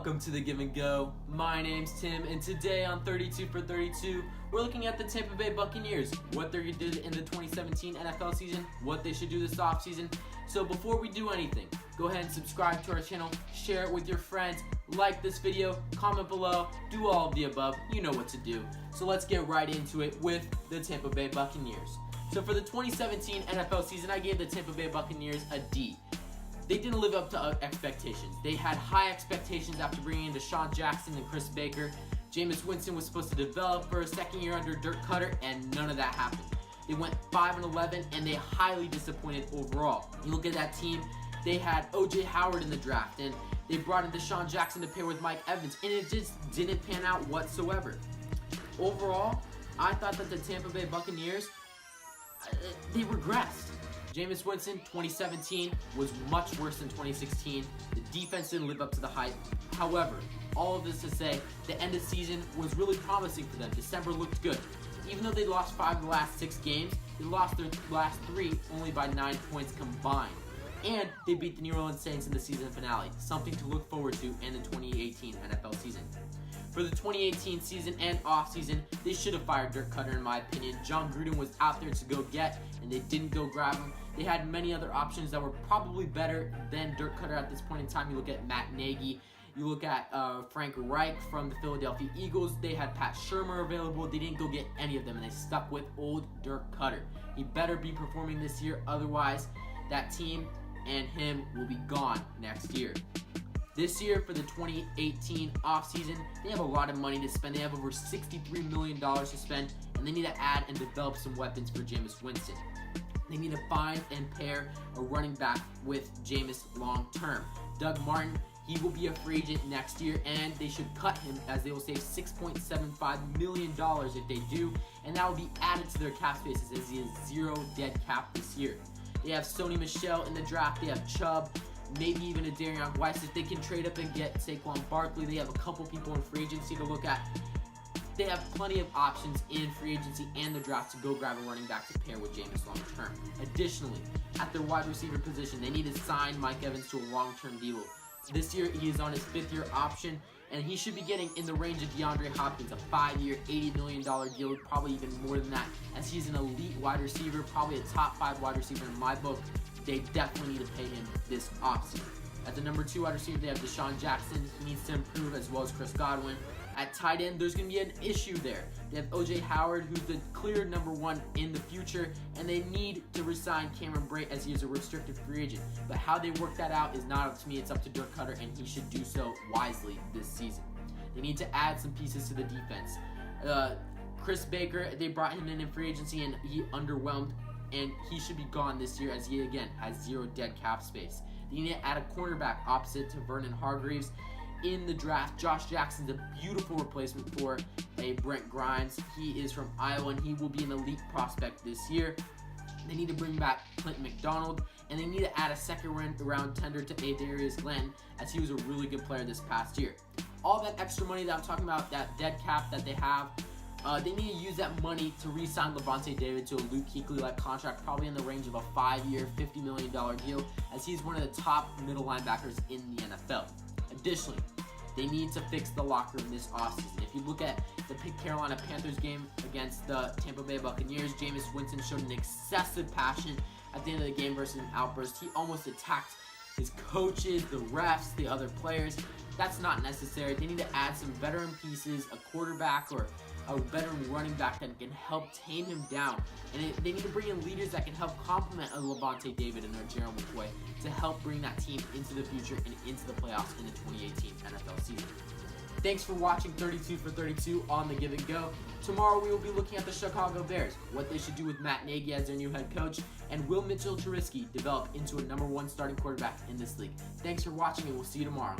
Welcome to the Give and Go. My name's Tim, and today on 32 for 32, we're looking at the Tampa Bay Buccaneers, what they did in the 2017 NFL season, what they should do this offseason. So before we do anything, go ahead and subscribe to our channel, share it with your friends, like this video, comment below, do all of the above. You know what to do. So let's get right into it with the Tampa Bay Buccaneers. So for the 2017 NFL season, I gave the Tampa Bay Buccaneers a D. They didn't live up to expectations. They had high expectations after bringing in Deshaun Jackson and Chris Baker. Jameis Winston was supposed to develop for a second year under Dirk Cutter, and none of that happened. They went 5-11, and they highly disappointed overall. You look at that team, they had O.J. Howard in the draft, and they brought in Deshaun Jackson to pair with Mike Evans, and it just didn't pan out whatsoever. Overall, I thought that the Tampa Bay Buccaneers, they regressed. Jameis Winston, 2017, was much worse than 2016. The defense didn't live up to the hype. However, all of this to say, the end of season was really promising for them. December looked good. Even though they lost 5 of the last 6 games, they lost their last 3 only by 9 points combined. And they beat the New Orleans Saints in the season finale, something to look forward to in the 2018 NFL season. For the 2018 season and offseason, they should have fired Dirk Cutter, in my opinion. John Gruden was out there to go get, and they didn't go grab him. They had many other options that were probably better than Dirk Cutter at this point in time. You look at Matt Nagy. You look at Frank Reich from the Philadelphia Eagles. They had Pat Shurmur available. They didn't go get any of them, and they stuck with old Dirk Cutter. He better be performing this year. Otherwise, that team and him will be gone next year. This year, for the 2018 offseason, they have a lot of money to spend. They have over $63 million to spend, and they need to add and develop some weapons for Jameis Winston. They need to find and pair a running back with Jameis long term. Doug Martin, he will be a free agent next year, and they should cut him, as they will save $6.75 million if they do, and that will be added to their cap spaces, as he has 0 dead cap this year. They have Sony Michel in the draft. They have Chubb, maybe even a Darian Weiss. If they can trade up and get Saquon Barkley, they have a couple people in free agency to look at. They have plenty of options in free agency and the draft to go grab a running back to pair with Jameis long term. Additionally, at their wide receiver position, they need to sign Mike Evans to a long-term deal. This year, he is on his 5th-year option, and he should be getting in the range of DeAndre Hopkins, a 5-year, $80 million deal, probably even more than that, as he's an elite wide receiver, probably a top 5 wide receiver in my book. They definitely need to pay him this offseason. At the number 2 wide receiver, they have Deshaun Jackson. He needs to improve, as well as Chris Godwin. At tight end, there's going to be an issue there. They have O.J. Howard, who's the clear number 1 in the future, and they need to resign Cameron Brate, as he is a restricted free agent. But how they work that out is not up to me. It's up to Dirk Cutter, and he should do so wisely this season. They need to add some pieces to the defense. Chris Baker, they brought him in free agency, and he underwhelmed, and he should be gone this year, as he, again, has 0 dead cap space. They need to add a cornerback opposite to Vernon Hargreaves. In the draft, Josh Jackson's a beautiful replacement for a Brent Grimes. He is from Iowa, and he will be an elite prospect this year. They need to bring back Clint McDonald, and they need to add a second-round tender to Adarius Glenn, as he was a really good player this past year. All that extra money that I'm talking about, that dead cap that they have, they need to use that money to re-sign Levante David to a Luke Kuechly-like contract, probably in the range of a 5-year, $50 million deal, as he's one of the top middle linebackers in the NFL. Additionally, they need to fix the locker room this offseason. If you look at the Carolina Panthers game against the Tampa Bay Buccaneers, Jameis Winston showed an excessive passion at the end of the game versus an outburst. He almost attacked his coaches, the refs, the other players. That's not necessary. They need to add some veteran pieces, a quarterback or a veteran running back that can help tame him down. And they need to bring in leaders that can help complement a Levante David and a Gerald McCoy to help bring that team into the future and into the playoffs in the 2018 NFL season. Thanks for watching 32 for 32 on the Give and Go. Tomorrow we will be looking at the Chicago Bears, what they should do with Matt Nagy as their new head coach, and will Mitchell Trubisky develop into a number 1 starting quarterback in this league. Thanks for watching, and we'll see you tomorrow.